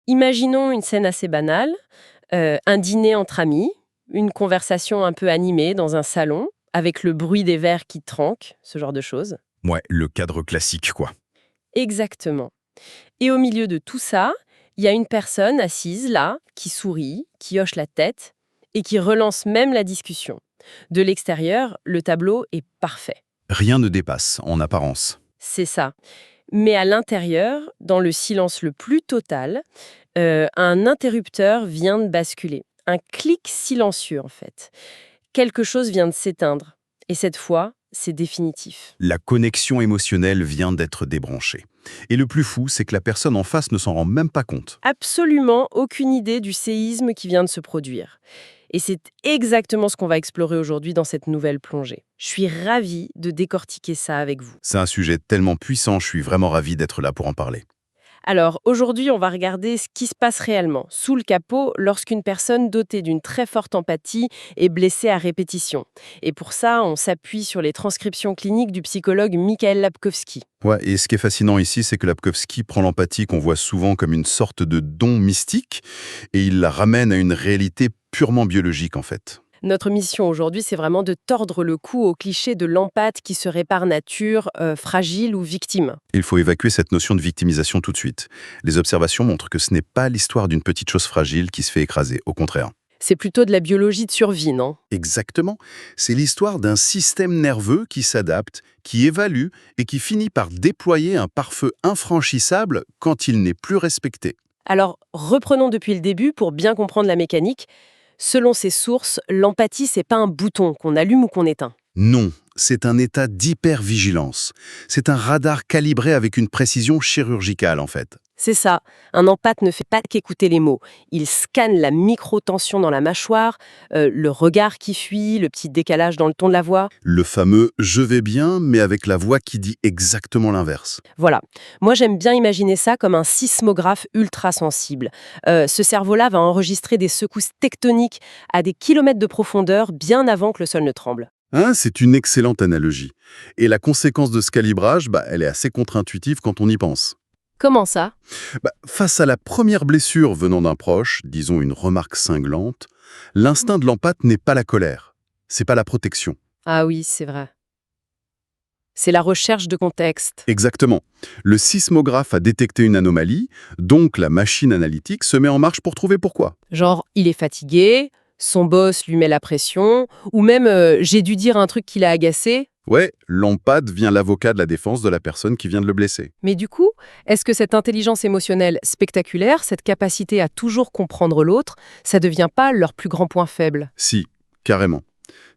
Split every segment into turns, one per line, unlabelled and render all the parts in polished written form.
Imaginons une scène assez banale, un dîner entre amis, une conversation un peu animée dans un salon, avec le bruit des verres qui tranquent, ce genre de choses.
Ouais, le cadre classique, quoi.
Exactement. Et au milieu de tout ça, il y a une personne assise là, qui sourit, qui hoche la tête et qui relance même la discussion. De l'extérieur, le tableau est parfait.
Rien ne dépasse, en apparence.
C'est ça. Mais à l'intérieur, dans le silence le plus total, un interrupteur vient de basculer. Un clic silencieux, en fait. Quelque chose vient de s'éteindre. Et cette fois, c'est définitif.
La connexion émotionnelle vient d'être débranchée. Et le plus fou, c'est que la personne en face ne s'en rend même pas compte.
Absolument aucune idée du séisme qui vient de se produire. Et c'est exactement ce qu'on va explorer aujourd'hui dans cette nouvelle plongée. Je suis ravie de décortiquer ça avec vous.
C'est un sujet tellement puissant, je suis vraiment ravi d'être là pour en parler.
Alors, aujourd'hui, on va regarder ce qui se passe réellement, sous le capot, lorsqu'une personne dotée d'une très forte empathie est blessée à répétition. Et pour ça, on s'appuie sur les transcriptions cliniques du psychologue Mikhail Lapkovski.
Ouais, et ce qui est fascinant ici, c'est que Lapkovski prend l'empathie qu'on voit souvent comme une sorte de don mystique, et il la ramène à une réalité purement biologique en fait.
Notre mission aujourd'hui, c'est vraiment de tordre le cou au cliché de l'empathe qui serait par nature fragile ou victime.
Il faut évacuer cette notion de victimisation tout de suite. Les observations montrent que ce n'est pas l'histoire d'une petite chose fragile qui se fait écraser, au contraire.
C'est plutôt de la biologie de survie, non?
Exactement. C'est l'histoire d'un système nerveux qui s'adapte, qui évalue et qui finit par déployer un pare-feu infranchissable quand il n'est plus respecté.
Alors, reprenons depuis le début pour bien comprendre la mécanique. Selon ces sources, l'empathie, c'est pas un bouton qu'on allume ou qu'on éteint.
Non, c'est un état d'hypervigilance. C'est un radar calibré avec une précision chirurgicale en fait.
C'est ça. Un empathe ne fait pas qu'écouter les mots. Il scanne la micro-tension dans la mâchoire, le regard qui fuit, le petit décalage dans le ton de la voix.
Le fameux « je vais bien » mais avec la voix qui dit exactement l'inverse.
Voilà. Moi, j'aime bien imaginer ça comme un sismographe ultra sensible. Ce cerveau-là va enregistrer des secousses tectoniques à des kilomètres de profondeur bien avant que le sol ne tremble.
Hein, c'est une excellente analogie. Et la conséquence de ce calibrage, elle est assez contre-intuitive quand on y pense.
Comment ça?
Face à la première blessure venant d'un proche, disons une remarque cinglante, l'instinct de l'empathe n'est pas la colère, c'est pas la protection.
Ah oui, c'est vrai. C'est la recherche de contexte.
Exactement. Le sismographe a détecté une anomalie, donc la machine analytique se met en marche pour trouver pourquoi.
Genre, il est fatigué, son boss lui met la pression, ou même j'ai dû dire un truc qui l'a agacé.
Ouais, l'empathe devient l'avocat de la défense de la personne qui vient de le blesser.
Mais du coup, est-ce que cette intelligence émotionnelle spectaculaire, cette capacité à toujours comprendre l'autre, ça devient pas leur plus grand point faible?
Si, carrément.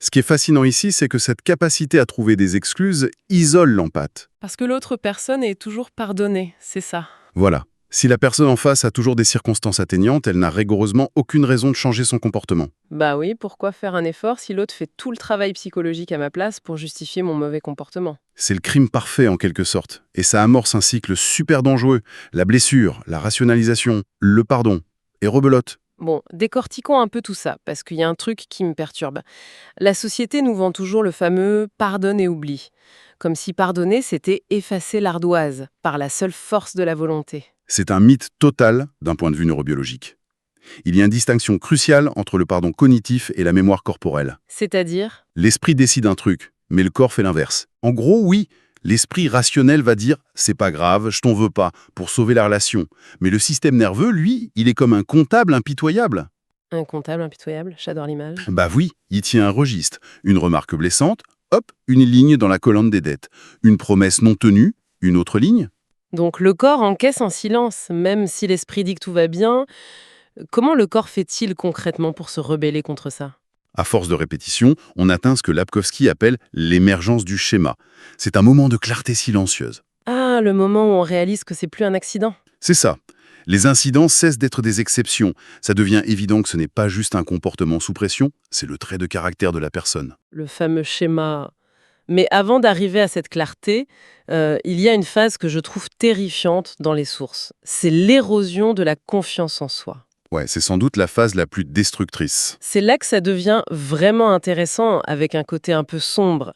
Ce qui est fascinant ici, c'est que cette capacité à trouver des excuses isole l'empathe.
Parce que l'autre personne est toujours pardonnée, c'est ça.
Voilà. Si la personne en face a toujours des circonstances atteignantes, elle n'a rigoureusement aucune raison de changer son comportement.
Bah oui, pourquoi faire un effort si l'autre fait tout le travail psychologique à ma place pour justifier mon mauvais comportement?
C'est le crime parfait en quelque sorte. Et ça amorce un cycle super dangereux. La blessure, la rationalisation, le pardon. Et rebelote.
Bon, décortiquons un peu tout ça, parce qu'il y a un truc qui me perturbe. La société nous vend toujours le fameux pardonne et oublie. Comme si pardonner, c'était effacer l'ardoise, par la seule force de la volonté.
C'est un mythe total d'un point de vue neurobiologique. Il y a une distinction cruciale entre le pardon cognitif et la mémoire corporelle.
C'est-à-dire?
L'esprit décide un truc, mais le corps fait l'inverse. En gros, oui, l'esprit rationnel va dire « c'est pas grave, je t'en veux pas » pour sauver la relation. Mais le système nerveux, lui, il est comme un comptable impitoyable.
Un comptable impitoyable, j'adore l'image.
Bah oui, il tient un registre. Une remarque blessante, hop, une ligne dans la colonne des dettes. Une promesse non tenue, une autre ligne.
Donc le corps encaisse en silence, même si l'esprit dit que tout va bien. Comment le corps fait-il concrètement pour se rebeller contre ça?
À force de répétition, on atteint ce que Lapkovski appelle l'émergence du schéma. C'est un moment de clarté silencieuse.
Ah, le moment où on réalise que c'est plus un accident.
C'est ça. Les incidents cessent d'être des exceptions. Ça devient évident que ce n'est pas juste un comportement sous pression, c'est le trait de caractère de la personne.
Le fameux schéma. Mais avant d'arriver à cette clarté, il y a une phase que je trouve terrifiante dans les sources. C'est l'érosion de la confiance en soi.
Ouais, c'est sans doute la phase la plus destructrice.
C'est là que ça devient vraiment intéressant, avec un côté un peu sombre.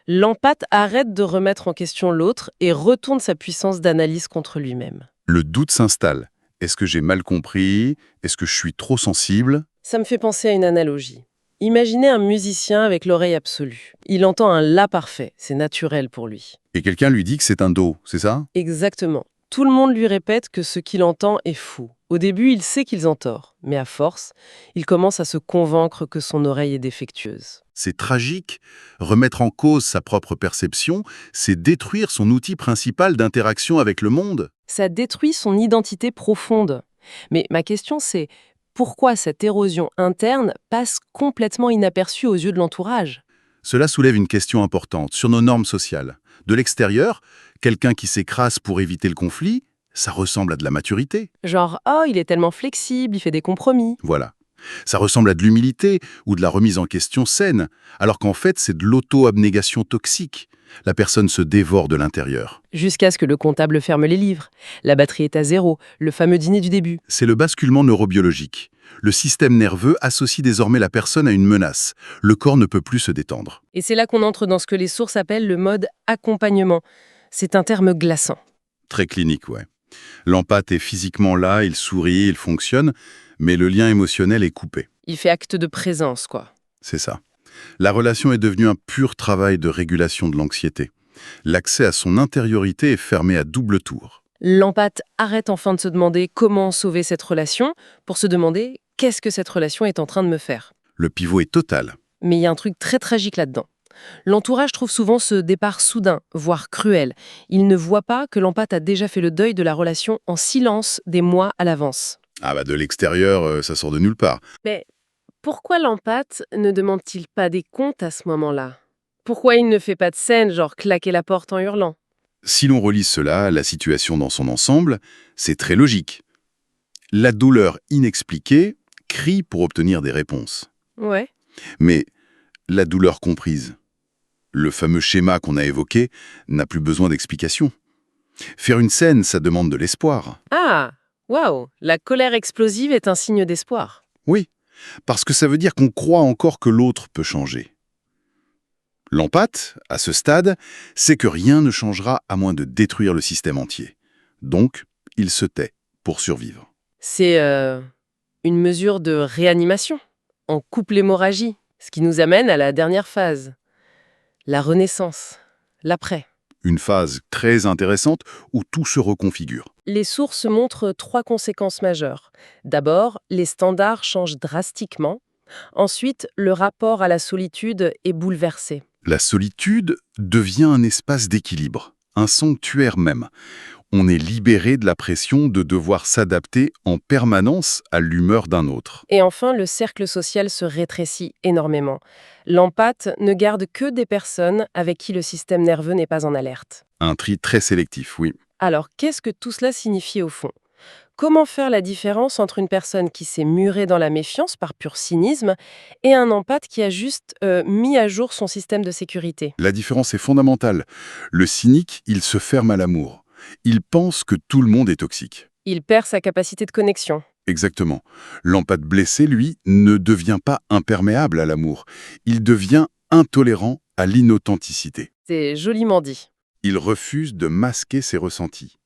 L'empathe arrête de remettre en question l'autre et retourne sa puissance d'analyse contre lui-même.
Le doute s'installe. Est-ce que j'ai mal compris? Est-ce que je suis trop sensible?
Ça me fait penser à une analogie. Imaginez un musicien avec l'oreille absolue. Il entend un la parfait, c'est naturel pour lui.
Et quelqu'un lui dit que c'est un do, c'est ça?
Exactement. Tout le monde lui répète que ce qu'il entend est fou. Au début, il sait qu'ils ont tort, mais à force, il commence à se convaincre que son oreille est défectueuse.
C'est tragique. Remettre en cause sa propre perception, c'est détruire son outil principal d'interaction avec le monde.
Ça détruit son identité profonde. Mais ma question c'est, pourquoi cette érosion interne passe complètement inaperçue aux yeux de l'entourage?
Cela soulève une question importante sur nos normes sociales. De l'extérieur, quelqu'un qui s'écrase pour éviter le conflit, ça ressemble à de la maturité.
Genre, oh, il est tellement flexible, il fait des compromis.
Voilà. Ça ressemble à de l'humilité ou de la remise en question saine, alors qu'en fait, c'est de l'auto-abnégation toxique. La personne se dévore de l'intérieur.
Jusqu'à ce que le comptable ferme les livres. La batterie est à zéro, le fameux dîner du début.
C'est le basculement neurobiologique. Le système nerveux associe désormais la personne à une menace. Le corps ne peut plus se détendre.
Et c'est là qu'on entre dans ce que les sources appellent le mode accompagnement. C'est un terme glaçant.
Très clinique, ouais. L'empathe est physiquement là, il sourit, il fonctionne, mais le lien émotionnel est coupé.
Il fait acte de présence, quoi.
C'est ça. La relation est devenue un pur travail de régulation de l'anxiété. L'accès à son intériorité est fermé à double tour.
L'empathe arrête enfin de se demander comment sauver cette relation pour se demander qu'est-ce que cette relation est en train de me faire.
Le pivot est total.
Mais il y a un truc très tragique là-dedans. L'entourage trouve souvent ce départ soudain, voire cruel. Il ne voit pas que l'empathe a déjà fait le deuil de la relation en silence des mois à l'avance.
Ah bah de l'extérieur, ça sort de nulle part.
Mais pourquoi l'empathe ne demande-t-il pas des comptes à ce moment-là? Pourquoi il ne fait pas de scène, genre claquer la porte en hurlant?
Si l'on relie cela à la situation dans son ensemble, c'est très logique. La douleur inexpliquée crie pour obtenir des réponses.
Ouais.
Mais la douleur comprise, le fameux schéma qu'on a évoqué, n'a plus besoin d'explication. Faire une scène, ça demande de l'espoir.
Ah, waouh, la colère explosive est un signe d'espoir.
Oui, parce que ça veut dire qu'on croit encore que l'autre peut changer. L'empathe, à ce stade, sait que rien ne changera à moins de détruire le système entier. Donc, il se tait pour survivre.
C'est une mesure de réanimation. On coupe l'hémorragie, ce qui nous amène à la dernière phase. La renaissance, l'après.
Une phase très intéressante où tout se reconfigure.
Les sources montrent 3 conséquences majeures. D'abord, les standards changent drastiquement. Ensuite, le rapport à la solitude est bouleversé.
La solitude devient un espace d'équilibre, un sanctuaire même. On est libéré de la pression de devoir s'adapter en permanence à l'humeur d'un autre.
Et enfin, le cercle social se rétrécit énormément. L'empathe ne garde que des personnes avec qui le système nerveux n'est pas en alerte.
Un tri très sélectif, oui.
Alors, qu'est-ce que tout cela signifie au fond? Comment faire la différence entre une personne qui s'est murée dans la méfiance par pur cynisme et un empathe qui a juste mis à jour son système de sécurité?
La différence est fondamentale. Le cynique, il se ferme à l'amour. Il pense que tout le monde est toxique.
Il perd sa capacité de connexion.
Exactement. L'empathe blessé, lui, ne devient pas imperméable à l'amour. Il devient intolérant à l'inauthenticité.
C'est joliment dit.
Il refuse de masquer ses ressentis.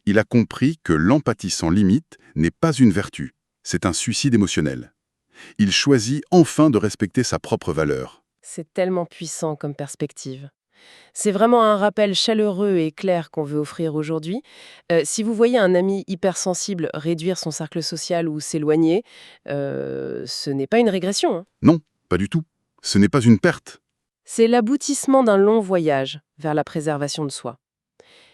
Il a compris que l'empathie sans limite n'est pas une vertu, c'est un suicide émotionnel. Il choisit enfin de respecter sa propre valeur.
C'est tellement puissant comme perspective. C'est vraiment un rappel chaleureux et clair qu'on veut offrir aujourd'hui. Si vous voyez un ami hypersensible réduire son cercle social ou s'éloigner, ce n'est pas une régression, hein.
Non, pas du tout. Ce n'est pas une perte.
C'est l'aboutissement d'un long voyage vers la préservation de soi.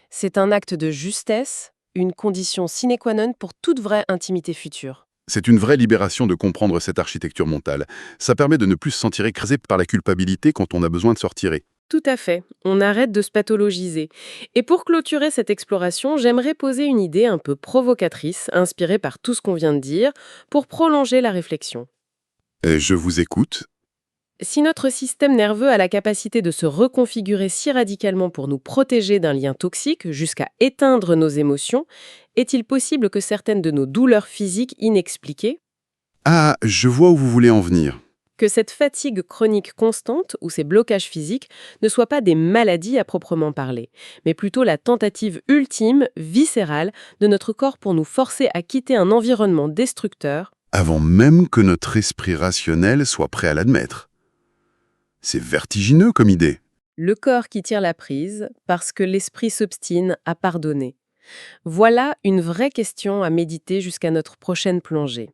C'est un acte de justesse, une condition sine qua non pour toute vraie intimité future.
C'est une vraie libération de comprendre cette architecture mentale. Ça permet de ne plus se sentir écrasé par la culpabilité quand on a besoin de se retirer.
Tout à fait, on arrête de se pathologiser. Et pour clôturer cette exploration, j'aimerais poser une idée un peu provocatrice, inspirée par tout ce qu'on vient de dire, pour prolonger la réflexion.
Je vous écoute.
Si notre système nerveux a la capacité de se reconfigurer si radicalement pour nous protéger d'un lien toxique jusqu'à éteindre nos émotions, est-il possible que certaines de nos douleurs physiques inexpliquées,
Ah, je vois où vous voulez en venir.
Que cette fatigue chronique constante ou ces blocages physiques ne soient pas des maladies à proprement parler, mais plutôt la tentative ultime, viscérale, de notre corps pour nous forcer à quitter un environnement destructeur.
Avant même que notre esprit rationnel soit prêt à l'admettre. C'est vertigineux comme idée.
Le corps qui tire la prise parce que l'esprit s'obstine à pardonner. Voilà une vraie question à méditer jusqu'à notre prochaine plongée.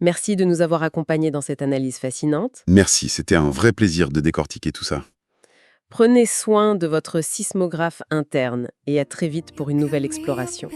Merci de nous avoir accompagnés dans cette analyse fascinante.
Merci, c'était un vrai plaisir de décortiquer tout ça.
Prenez soin de votre sismographe interne et à très vite pour une nouvelle exploration.